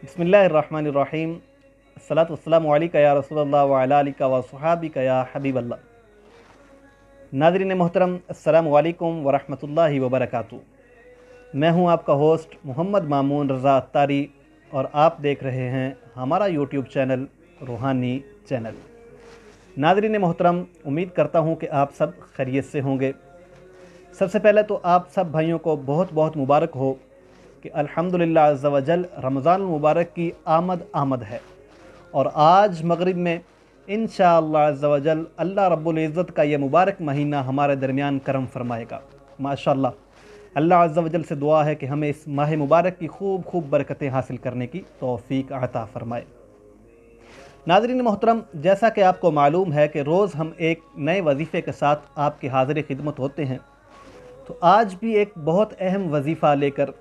बिस्मिल्लाहिर्रहमानिर्रहीम। अस्सलातु वस्सलामु अलैका या रसूलल्लाह व अला आलिका व सुहाबिका या हबीबल्लाह। नाज़रीन मोहतरम, अस्सलामु अलैकुम व रहमतुल्लाहि व बरकातुहू। मैं हूं आपका होस्ट मोहम्मद मामून रज़ा अत्तारी और आप देख रहे हैं हमारा यूट्यूब चैनल रूहानी चैनल। नाज़रीन मोहतरम, उम्मीद करता हूं कि आप सब खैरियत से होंगे। सबसे पहले तो आप सब भाइयों को बहुत बहुत मुबारक हो कि अल्हम्दुलिल्लाह अज़्ज़ा वजल रमज़ान मुबारक की आमद है और आज मगरिब में इंशाअल्लाह अज़्ज़ा वजल अल्लाह रब्बुल इज़्ज़त का ये मुबारक महीना हमारे दरमियान करम फरमाएगा। माशाअल्लाह, अल्लाह अज़्ज़ा वजल से दुआ है कि हमें इस माह मुबारक की खूब बरकतें हासिल करने की तौफ़ीक अता फ़रमाए। नाज़रीन मोहतरम, जैसा कि आपको मालूम है कि रोज़ हम एक नए वजीफ़े के साथ आपकी हाज़िर खिदमत होते हैं, तो आज भी एक बहुत अहम वजीफ़ा लेकर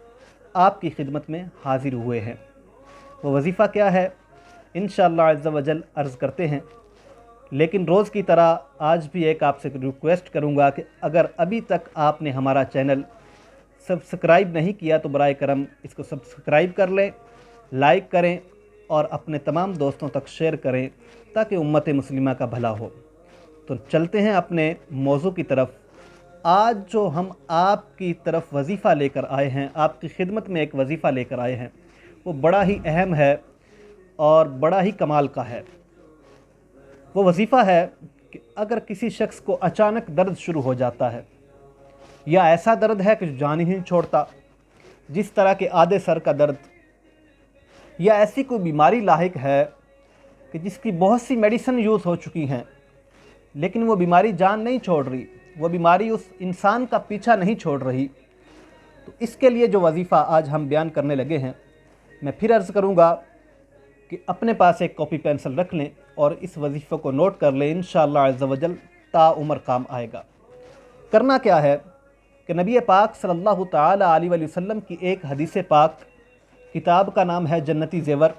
आपकी खिदमत में हाज़िर हुए हैं। वो वजीफ़ा क्या है, इंशाअल्लाह अज़्ज़ा वजल अर्ज़ करते हैं। लेकिन रोज़ की तरह आज भी एक आपसे रिक्वेस्ट करूँगा कि अगर अभी तक आपने हमारा चैनल सब्सक्राइब नहीं किया तो बराए करम इसको सब्सक्राइब कर लें, लाइक करें और अपने तमाम दोस्तों तक शेयर करें ताकि उम्मत मुस्लिमा का भला हो। तो चलते हैं अपने मौजू की तरफ। आज जो हम आपकी तरफ वजीफ़ा लेकर आए हैं, आपकी खिदमत में एक वजीफ़ा लेकर आए हैं, वो बड़ा ही अहम है और बड़ा ही कमाल का है। वो वजीफ़ा है कि अगर किसी शख्स को अचानक दर्द शुरू हो जाता है या ऐसा दर्द है कि जो जान ही नहीं छोड़ता, जिस तरह के आधे सर का दर्द, या ऐसी कोई बीमारी लाहिक है कि जिसकी बहुत सी मेडिसिन यूज़ हो चुकी हैं लेकिन वो बीमारी जान नहीं छोड़ रही, वो बीमारी उस इंसान का पीछा नहीं छोड़ रही, तो इसके लिए जो वजीफ़ा आज हम बयान करने लगे हैं, मैं फिर अर्ज़ करूँगा कि अपने पास एक कॉपी पेंसिल रख लें और इस वजीफ़े को नोट कर लें। इंशाअल्लाह अज़्ज़ा वजल ताउम्र काम आएगा। करना क्या है कि नबी पाक सल्लल्लाहु तआला अलैहि वसल्लम की एक हदीस पाक, किताब का नाम है जन्नती ज़ेवर,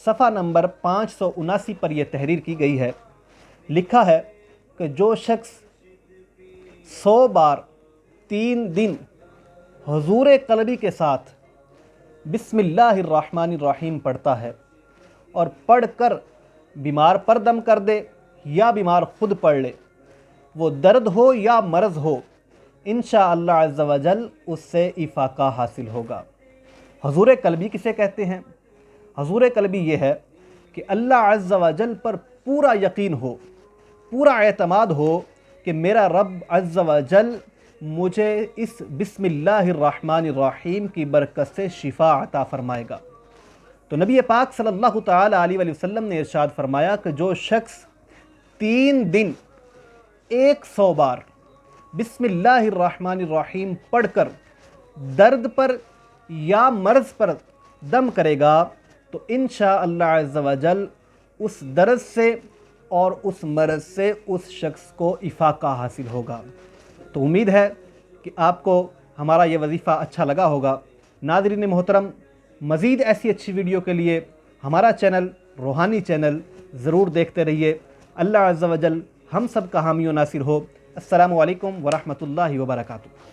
सफ़ा नंबर 579 पर यह तहरीर की गई है। लिखा है कि जो शख्स 100 बार 3 दिन हुजूर क़ल्बी के साथ बिस्मिल्लाहिर्रहमानिर्रहीम पढ़ता है और पढ़कर बीमार पर दम कर दे या बीमार खुद पढ़ ले, वो दर्द हो या मर्ज़ हो, इंशाअल्लाह अज़्ज़ा वजल उससे इफ़ाक़ा हासिल होगा। हुजूर क़ल्बी किसे कहते हैं? हुजूर क़ल्बी ये है कि अल्लाह अज़्ज़ा वजल पर पूरा यकीन हो, पूरा एतमाद हो कि मेरा रब अज़्ज़ा वजल मुझे इस बिस्मिल्लाहिर्रहमानिर्रहीम की बरकत से शिफा अता फ़रमाएगा। तो नबी पाक सल्लल्लाहु तआला अलैहि वसल्लम ने इरशाद फरमाया कि जो शख्स 3 दिन 100 बार बिस्मिल्लाहिर्रहमानिर्रहीम पढ़कर दर्द पर या मर्ज़ पर दम करेगा तो इंशाअल्लाह अज़्ज़ा वजल उस दर्द से और उस मर्ज़ से उस शख्स को इफ़ाक़ा हासिल होगा। तो उम्मीद है कि आपको हमारा ये वजीफ़ा अच्छा लगा होगा। नाज़रीन मोहतरम, मज़ीद ऐसी अच्छी वीडियो के लिए हमारा चैनल रूहानी चैनल ज़रूर देखते रहिए। अल्लाह अज़्ज़ा वजल हम सब का हामी व नासिर हो। अस्सलामु अलैकुम व रहमतुल्लाहि व बरकातुहू।